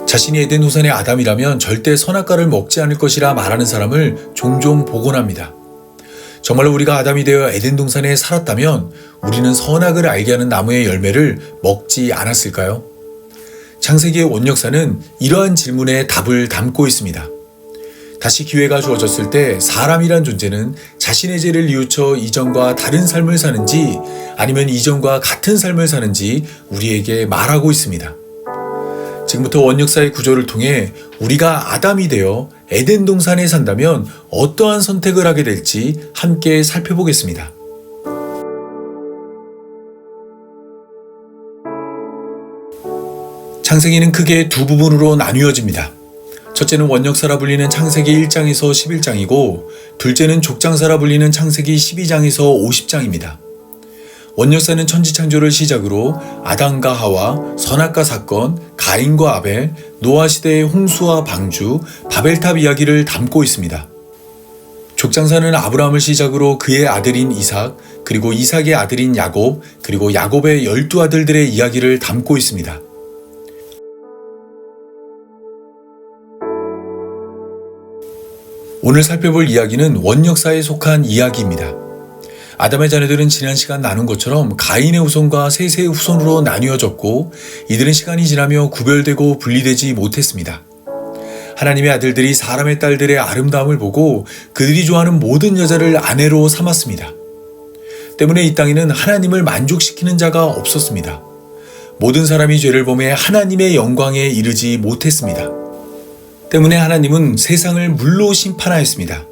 자신이 에덴 동산의 아담이라면 절대 선악과를 먹지 않을 것이라 말하는 사람을 종종 보곤 합니다. 정말로 우리가 아담이 되어 에덴 동산에 살았다면 우리는 선악을 알게 하는 나무의 열매를 먹지 않았을까요? 창세기의 원역사는 이러한 질문에 답을 담고 있습니다. 다시 기회가 주어졌을 때 사람이란 존재는 자신의 죄를 뉘우쳐 이전과 다른 삶을 사는지 아니면 이전과 같은 삶을 사는지 우리에게 말하고 있습니다. 지금부터 원역사의 구조를 통해 우리가 아담이 되어 에덴 동산에 산다면 어떠한 선택을 하게 될지 함께 살펴보겠습니다. 창세기는 크게 두 부분으로 나뉘어집니다. 첫째는 원역사라 불리는 창세기 1장에서 11장이고 둘째는 족장사라 불리는 창세기 12장에서 50장입니다. 원역사는 천지창조를 시작으로 아담과 하와, 선악과 사건, 가인과 아벨, 노아 시대의 홍수와 방주, 바벨탑 이야기를 담고 있습니다. 족장사는 아브라함을 시작으로 그의 아들인 이삭, 그리고 이삭의 아들인 야곱, 그리고 야곱의 12아들들의 이야기를 담고 있습니다. 오늘 살펴볼 이야기는 원역사에 속한 이야기입니다. 아담의 자녀들은 지난 시간 나눈 것처럼 가인의 후손과 셋의 후손으로 나뉘어졌고 이들은 시간이 지나며 구별되고 분리되지 못했습니다. 하나님의 아들들이 사람의 딸들의 아름다움을 보고 그들이 좋아하는 모든 여자를 아내로 삼았습니다. 때문에 이 땅에는 하나님을 만족시키는 자가 없었습니다. 모든 사람이 죄를 범해 하나님의 영광에 이르지 못했습니다. 때문에 하나님은 세상을 물로 심판하였습니다.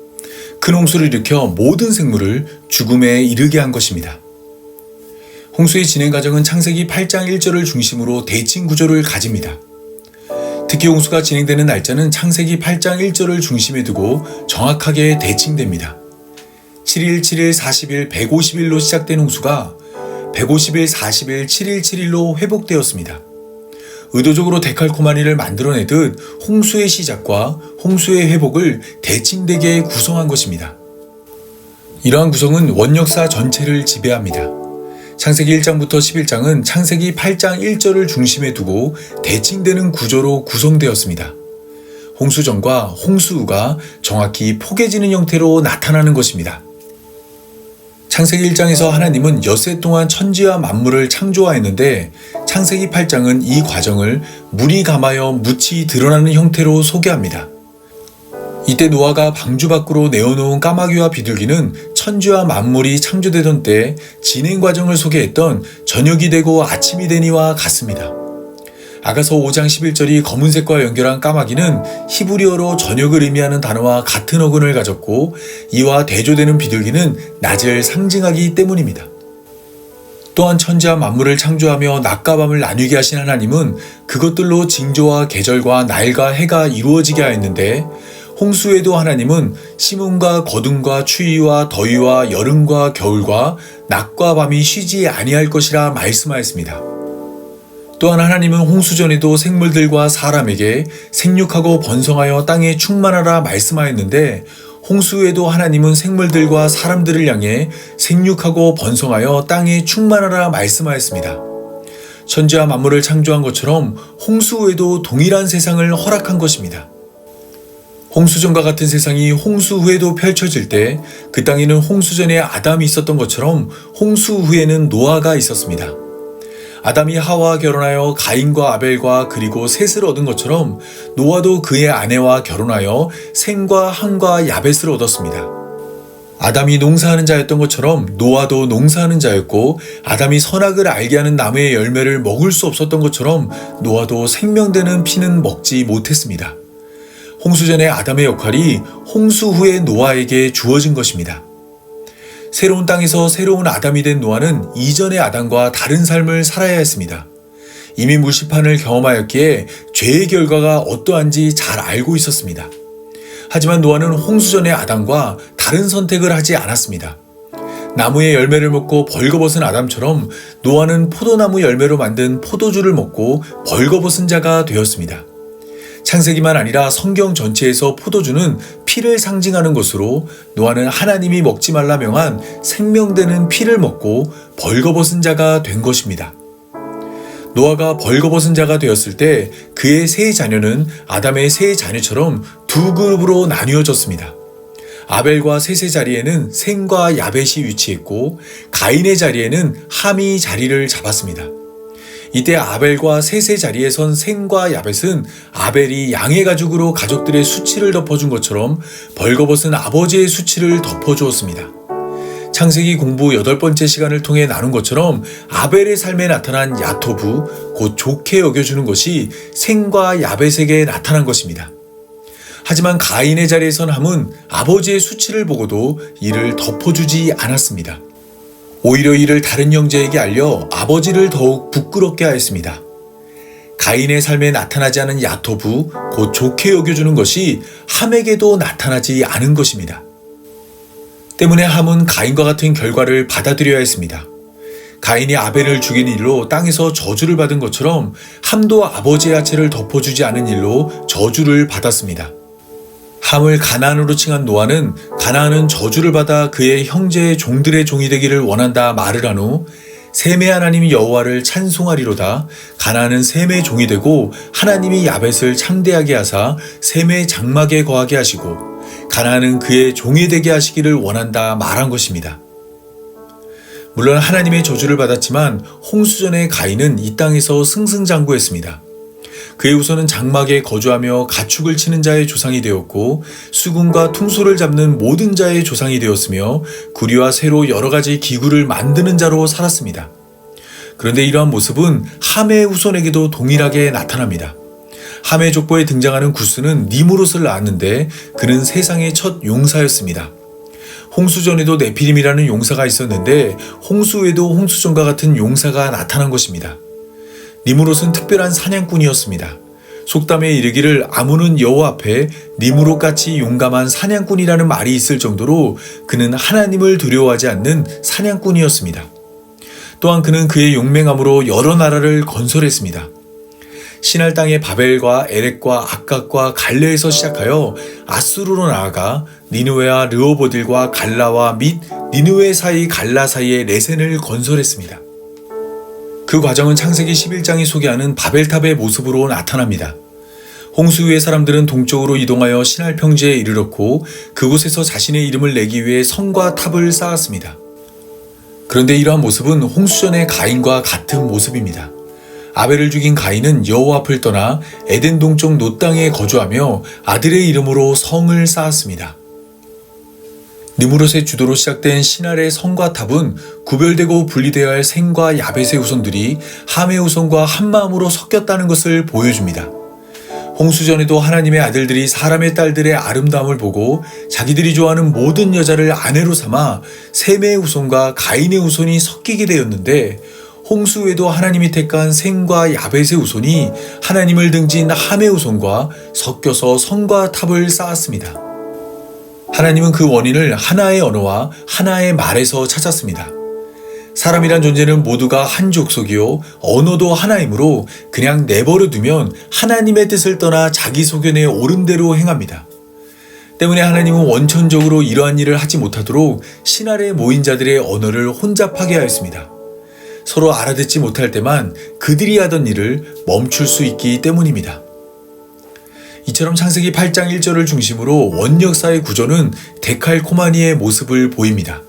큰 홍수를 일으켜 모든 생물을 죽음에 이르게 한 것입니다. 홍수의 진행 과정은 창세기 8장 1절을 중심으로 대칭 구조를 가집니다. 특히 홍수가 진행되는 날짜는 창세기 8장 1절을 중심에 두고 정확하게 대칭됩니다. 7일, 7일, 40일, 150일로 시작된 홍수가 150일, 40일, 7일, 7일로 회복되었습니다. 의도적으로 데칼코마니를 만들어내듯 홍수의 시작과 홍수의 회복을 대칭되게 구성한 것입니다. 이러한 구성은 원역사 전체를 지배합니다. 창세기 1장부터 11장은 창세기 8장 1절을 중심에 두고 대칭되는 구조로 구성되었습니다. 홍수 전과 홍수 후가 정확히 포개지는 형태로 나타나는 것입니다. 창세기 1장에서 하나님은 엿새 동안 천지와 만물을 창조하였는데 창세기 8장은 이 과정을 물이 감하여 묻히 드러나는 형태로 소개합니다. 이때 노아가 방주 밖으로 내어놓은 까마귀와 비둘기는 천지와 만물이 창조되던 때 진행 과정을 소개했던 저녁이 되고 아침이 되니와 같습니다. 아가서 5장 11절이 검은색과 연결한 까마귀는 히브리어로 저녁을 의미하는 단어와 같은 어근을 가졌고 이와 대조되는 비둘기는 낮을 상징하기 때문입니다. 또한 천지와 만물을 창조하며 낮과 밤을 나뉘게 하신 하나님은 그것들로 징조와 계절과 날과 해가 이루어지게 하였는데 홍수에도 하나님은 심음과 거둠과 추위와 더위와 여름과 겨울과 낮과 밤이 쉬지 아니할 것이라 말씀하였습니다. 또한 하나님은 홍수 전에도 생물들과 사람에게 생육하고 번성하여 땅에 충만하라 말씀하였는데 홍수 후에도 하나님은 생물들과 사람들을 향해 생육하고 번성하여 땅에 충만하라 말씀하였습니다. 천지와 만물을 창조한 것처럼 홍수 후에도 동일한 세상을 허락한 것입니다. 홍수전과 같은 세상이 홍수 후에도 펼쳐질 때 그 땅에는 홍수 전에 아담이 있었던 것처럼 홍수 후에는 노아가 있었습니다. 아담이 하와와 결혼하여 가인과 아벨과 그리고 셋을 얻은 것처럼 노아도 그의 아내와 결혼하여 셈과 함과 야벳을 얻었습니다. 아담이 농사하는 자였던 것처럼 노아도 농사하는 자였고 아담이 선악을 알게 하는 나무의 열매를 먹을 수 없었던 것처럼 노아도 생명되는 피는 먹지 못했습니다. 홍수 전의 아담의 역할이 홍수 후의 노아에게 주어진 것입니다. 새로운 땅에서 새로운 아담이 된 노아는 이전의 아담과 다른 삶을 살아야 했습니다. 이미 물심판을 경험하였기에 죄의 결과가 어떠한지 잘 알고 있었습니다. 하지만 노아는 홍수 전의 아담과 다른 선택을 하지 않았습니다. 나무의 열매를 먹고 벌거벗은 아담처럼 노아는 포도나무 열매로 만든 포도주를 먹고 벌거벗은 자가 되었습니다. 창세기만 아니라 성경 전체에서 포도주는 피를 상징하는 것으로 노아는 하나님이 먹지 말라 명한 생명되는 피를 먹고 벌거벗은 자가 된 것입니다. 노아가 벌거벗은 자가 되었을 때 그의 세 자녀는 아담의 세 자녀처럼 두 그룹으로 나뉘어졌습니다. 아벨과 셋의 자리에는 셈과 야벳이 위치했고 가인의 자리에는 함이 자리를 잡았습니다. 이때 아벨과 셋의 자리에 선 셈과 야벳은 아벨이 양의 가죽으로 가족들의 수치를 덮어준 것처럼 벌거벗은 아버지의 수치를 덮어주었습니다. 창세기 공부 8번째 시간을 통해 나눈 것처럼 아벨의 삶에 나타난 야토브, 곧 좋게 여겨주는 것이 셈과 야벳에게 나타난 것입니다. 하지만 가인의 자리에 선 함은 아버지의 수치를 보고도 이를 덮어주지 않았습니다. 오히려 이를 다른 형제에게 알려 아버지를 더욱 부끄럽게 하였습니다. 가인의 삶에 나타나지 않은 야토브, 곧 좋게 여겨주는 것이 함에게도 나타나지 않은 것입니다. 때문에 함은 가인과 같은 결과를 받아들여야 했습니다. 가인이 아벨을 죽인 일로 땅에서 저주를 받은 것처럼 함도 아버지의 하체를 덮어주지 않은 일로 저주를 받았습니다. 함을 가나안으로 칭한 노아는 가나안은 저주를 받아 그의 형제의 종들의 종이 되기를 원한다 말을 한 후 셈의 하나님 여호와를 찬송하리로다. 가나안은 셈의 종이 되고 하나님이 야벳을 창대하게 하사 셈의 장막에 거하게 하시고 가나안은 그의 종이 되게 하시기를 원한다 말한 것입니다. 물론 하나님의 저주를 받았지만 홍수전의 가인은 이 땅에서 승승장구했습니다. 그의 후손은 장막에 거주하며 가축을 치는 자의 조상이 되었고 수금과 퉁소를 잡는 모든 자의 조상이 되었으며 구리와 쇠로 여러 가지 기구를 만드는 자로 살았습니다. 그런데 이러한 모습은 함의 후손에게도 동일하게 나타납니다. 함의 족보에 등장하는 구스는 니무롯을 낳았는데 그는 세상의 첫 용사였습니다. 홍수전에도 네피림이라는 용사가 있었는데 홍수 후에도 홍수전과 같은 용사가 나타난 것입니다. 니무롯은 특별한 사냥꾼이었습니다. 속담에 이르기를 아무는 여호와 앞에 니무롯같이 용감한 사냥꾼이라는 말이 있을 정도로 그는 하나님을 두려워하지 않는 사냥꾼이었습니다. 또한 그는 그의 용맹함으로 여러 나라를 건설했습니다. 신할 땅의 바벨과 에렉과 악각과 갈레에서 시작하여 아수르로 나아가 니느웨와 르호보딜과 갈라와 및 니느웨 사이 갈라 사이의 레센을 건설했습니다. 그 과정은 창세기 11장이 소개하는 바벨탑의 모습으로 나타납니다. 홍수 후에 사람들은 동쪽으로 이동하여 신할 평지에 이르렀고 그곳에서 자신의 이름을 내기 위해 성과 탑을 쌓았습니다. 그런데 이러한 모습은 홍수전의 가인과 같은 모습입니다. 아벨을 죽인 가인은 여호와 앞을 떠나 에덴 동쪽 놋 땅에 거주하며 아들의 이름으로 성을 쌓았습니다. 니무롯의 주도로 시작된 신할의 성과 탑은 구별되고 분리되어야 할 셈과 야벳의 후손들이 함의 후손과 한마음으로 섞였다는 것을 보여줍니다. 홍수전에도 하나님의 아들들이 사람의 딸들의 아름다움을 보고 자기들이 좋아하는 모든 여자를 아내로 삼아 셈의 후손과 가인의 후손이 섞이게 되었는데 홍수 후에도 하나님이 택한 셈과 야벳의 후손이 하나님을 등진 함의 후손과 섞여서 성과 탑을 쌓았습니다. 하나님은 그 원인을 하나의 언어와 하나의 말에서 찾았습니다. 사람이란 존재는 모두가 한 족속이요 언어도 하나이므로 그냥 내버려 두면 하나님의 뜻을 떠나 자기 소견에 옳은 대로 행합니다. 때문에 하나님은 원천적으로 이러한 일을 하지 못하도록 신할에 모인 자들의 언어를 혼잡하게 하였습니다. 서로 알아듣지 못할 때만 그들이 하던 일을 멈출 수 있기 때문입니다. 이처럼 창세기 8장 1절을 중심으로 원역사의 구조는 데칼코마니의 모습을 보입니다.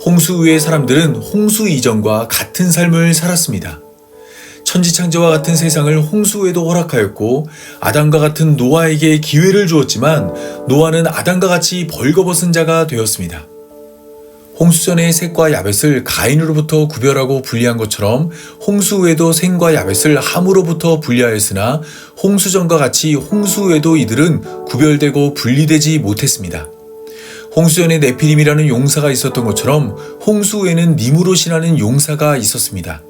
홍수 후의 사람들은 홍수 이전과 같은 삶을 살았습니다. 천지창조와 같은 세상을 홍수 후에도 허락하였고 아담과 같은 노아에게 기회를 주었지만 노아는 아담과 같이 벌거벗은 자가 되었습니다. 홍수전의 셋과 야벳을 가인으로부터 구별하고 분리한 것처럼 홍수 후에도 셈과 야벳을 함으로부터 분리하였으나 홍수전과 같이 홍수 후에도 이들은 구별되고 분리되지 못했습니다. 홍수전에 네피림이라는 용사가 있었던 것처럼 홍수 후에는 니무롯이라는 용사가 있었습니다.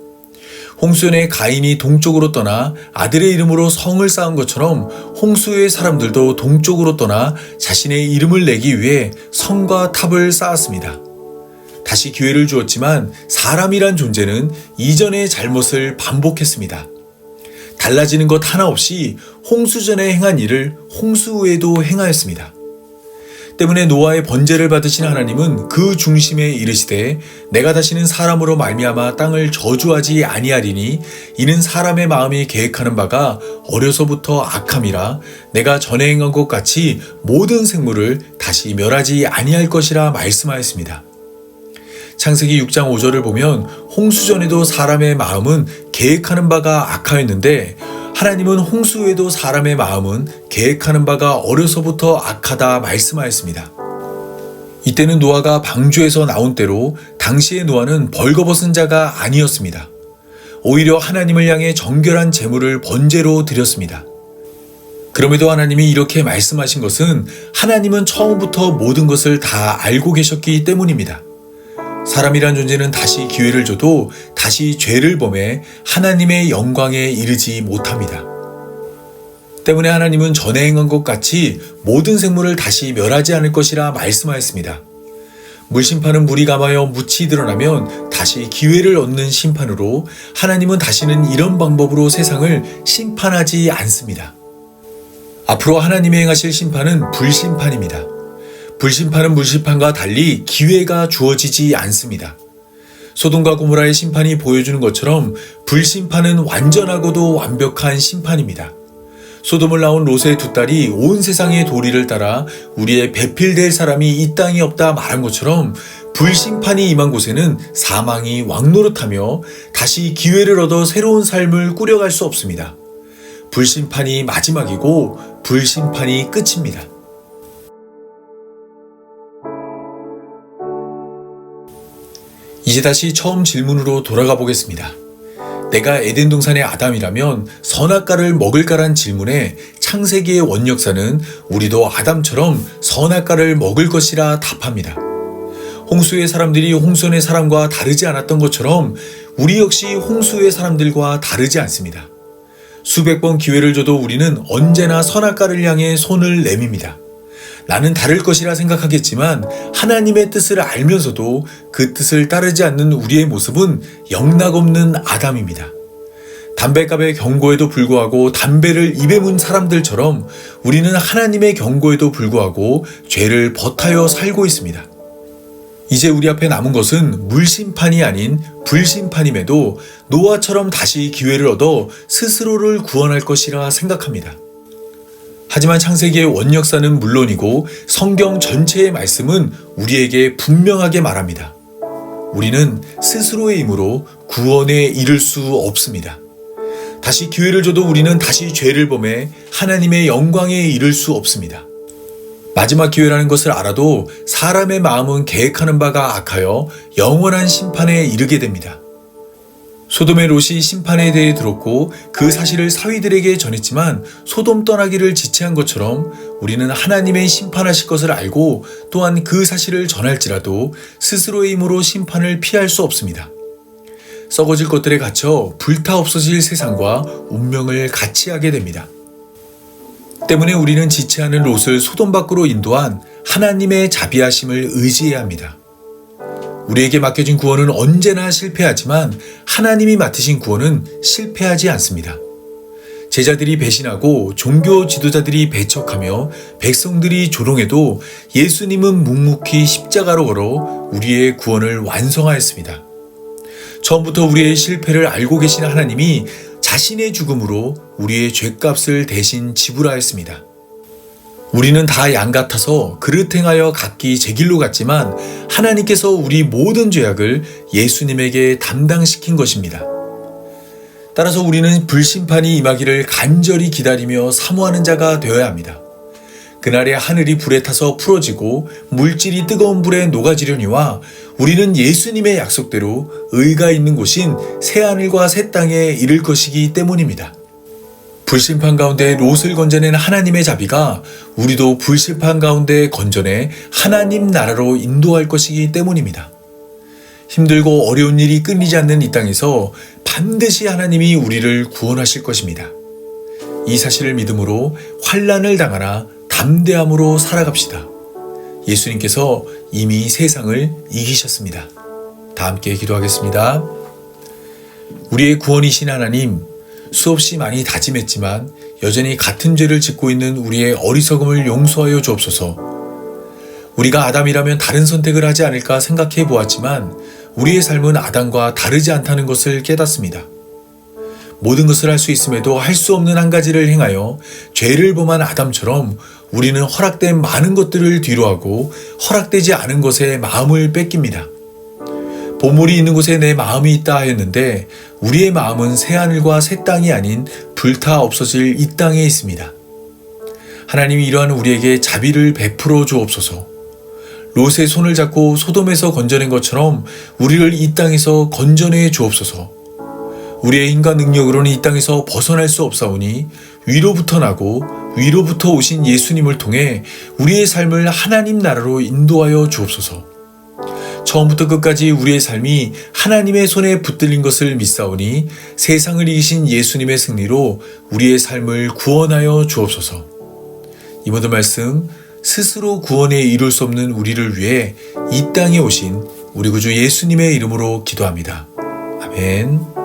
홍수전에 가인이 동쪽으로 떠나 아들의 이름으로 성을 쌓은 것처럼 홍수 후의 사람들도 동쪽으로 떠나 자신의 이름을 내기 위해 성과 탑을 쌓았습니다. 다시 기회를 주었지만 사람이란 존재는 이전의 잘못을 반복했습니다. 달라지는 것 하나 없이 홍수 전에 행한 일을 홍수 후에도 행하였습니다. 때문에 노아의 번제를 받으신 하나님은 그 중심에 이르시되 내가 다시는 사람으로 말미암아 땅을 저주하지 아니하리니 이는 사람의 마음이 계획하는 바가 어려서부터 악함이라 내가 전에 행한 것 같이 모든 생물을 다시 멸하지 아니할 것이라 말씀하였습니다. 창세기 6장 5절을 보면 홍수 전에도 사람의 마음은 계획하는 바가 악하였는데 하나님은 홍수 후에도 사람의 마음은 계획하는 바가 어려서부터 악하다 말씀하였습니다. 이때는 노아가 방주에서 나온 때로 당시의 노아는 벌거벗은 자가 아니었습니다. 오히려 하나님을 향해 정결한 제물을 번제로 드렸습니다. 그럼에도 하나님이 이렇게 말씀하신 것은 하나님은 처음부터 모든 것을 다 알고 계셨기 때문입니다. 사람이란 존재는 다시 기회를 줘도 다시 죄를 범해 하나님의 영광에 이르지 못합니다. 때문에 하나님은 전에 행한 것 같이 모든 생물을 다시 멸하지 않을 것이라 말씀하였습니다. 물심판은 물이 감하여 묻이 드러나면 다시 기회를 얻는 심판으로 하나님은 다시는 이런 방법으로 세상을 심판하지 않습니다. 앞으로 하나님이 행하실 심판은 불심판입니다. 불심판은 물심판과 달리 기회가 주어지지 않습니다. 소돔과 고모라의 심판이 보여주는 것처럼 불심판은 완전하고도 완벽한 심판입니다. 소돔을 낳은 롯의 두 딸이 온 세상의 도리를 따라 우리의 배필될 사람이 이 땅에 없다 말한 것처럼 불심판이 임한 곳에는 사망이 왕노릇하며 다시 기회를 얻어 새로운 삶을 꾸려갈 수 없습니다. 불심판이 마지막이고 불심판이 끝입니다. 이제 다시 처음 질문으로 돌아가 보겠습니다. 내가 에덴 동산의 아담이라면 선악과를 먹을까란 질문에 창세기의 원역사는 우리도 아담처럼 선악과를 먹을 것이라 답합니다. 홍수의 사람들이 홍수의 사람과 다르지 않았던 것처럼 우리 역시 홍수의 사람들과 다르지 않습니다. 수백 번 기회를 줘도 우리는 언제나 선악과를 향해 손을 내밉니다. 나는 다를 것이라 생각하겠지만 하나님의 뜻을 알면서도 그 뜻을 따르지 않는 우리의 모습은 영락없는 아담입니다. 담배값의 경고에도 불구하고 담배를 입에 문 사람들처럼 우리는 하나님의 경고에도 불구하고 죄를 버타여 살고 있습니다. 이제 우리 앞에 남은 것은 물심판이 아닌 불심판임에도 노아처럼 다시 기회를 얻어 스스로를 구원할 것이라 생각합니다. 하지만 창세기의 원역사는 물론이고 성경 전체의 말씀은 우리에게 분명하게 말합니다. 우리는 스스로의 힘으로 구원에 이를 수 없습니다. 다시 기회를 줘도 우리는 다시 죄를 범해 하나님의 영광에 이를 수 없습니다. 마지막 기회라는 것을 알아도 사람의 마음은 계획하는 바가 악하여 영원한 심판에 이르게 됩니다. 소돔의 롯이 심판에 대해 들었고 그 사실을 사위들에게 전했지만 소돔 떠나기를 지체한 것처럼 우리는 하나님의 심판하실 것을 알고 또한 그 사실을 전할지라도 스스로의 힘으로 심판을 피할 수 없습니다. 썩어질 것들에 갇혀 불타 없어질 세상과 운명을 같이 하게 됩니다. 때문에 우리는 지체하는 롯을 소돔 밖으로 인도한 하나님의 자비하심을 의지해야 합니다. 우리에게 맡겨진 구원은 언제나 실패하지만 하나님이 맡으신 구원은 실패하지 않습니다. 제자들이 배신하고 종교 지도자들이 배척하며 백성들이 조롱해도 예수님은 묵묵히 십자가로 걸어 우리의 구원을 완성하였습니다. 처음부터 우리의 실패를 알고 계신 하나님이 자신의 죽음으로 우리의 죄값을 대신 지불하였습니다. 우리는 다 양 같아서 그릇 행하여 각기 제 길로 갔지만 하나님께서 우리 모든 죄악을 예수님에게 담당시킨 것입니다. 따라서 우리는 불심판이 임하기를 간절히 기다리며 사모하는 자가 되어야 합니다. 그날에 하늘이 불에 타서 풀어지고 물질이 뜨거운 불에 녹아지려니와 우리는 예수님의 약속대로 의가 있는 곳인 새하늘과 새 땅에 이를 것이기 때문입니다. 불심판 가운데 롯을 건져낸 하나님의 자비가 우리도 불심판 가운데 건져내 하나님 나라로 인도할 것이기 때문입니다. 힘들고 어려운 일이 끊이지 않는 이 땅에서 반드시 하나님이 우리를 구원하실 것입니다. 이 사실을 믿음으로 환난을 당하나 담대함으로 살아갑시다. 예수님께서 이미 세상을 이기셨습니다. 다 함께 기도하겠습니다. 우리의 구원이신 하나님, 수없이 많이 다짐했지만 여전히 같은 죄를 짓고 있는 우리의 어리석음을 용서하여 주옵소서. 우리가 아담이라면 다른 선택을 하지 않을까 생각해 보았지만 우리의 삶은 아담과 다르지 않다는 것을 깨닫습니다. 모든 것을 할 수 있음에도 할 수 없는 한 가지를 행하여 죄를 범한 아담처럼 우리는 허락된 많은 것들을 뒤로하고 허락되지 않은 것에 마음을 뺏깁니다. 보물이 있는 곳에 내 마음이 있다 하였는데 우리의 마음은 새하늘과 새 땅이 아닌 불타 없어질 이 땅에 있습니다. 하나님이 이러한 우리에게 자비를 베풀어 주옵소서. 롯의 손을 잡고 소돔에서 건져낸 것처럼 우리를 이 땅에서 건져내 주옵소서. 우리의 힘과 능력으로는 이 땅에서 벗어날 수 없사오니 위로부터 나고 위로부터 오신 예수님을 통해 우리의 삶을 하나님 나라로 인도하여 주옵소서. 처음부터 끝까지 우리의 삶이 하나님의 손에 붙들린 것을 믿사오니 세상을 이기신 예수님의 승리로 우리의 삶을 구원하여 주옵소서. 이 모든 말씀 스스로 구원에 이룰 수 없는 우리를 위해 이 땅에 오신 우리 구주 예수님의 이름으로 기도합니다. 아멘.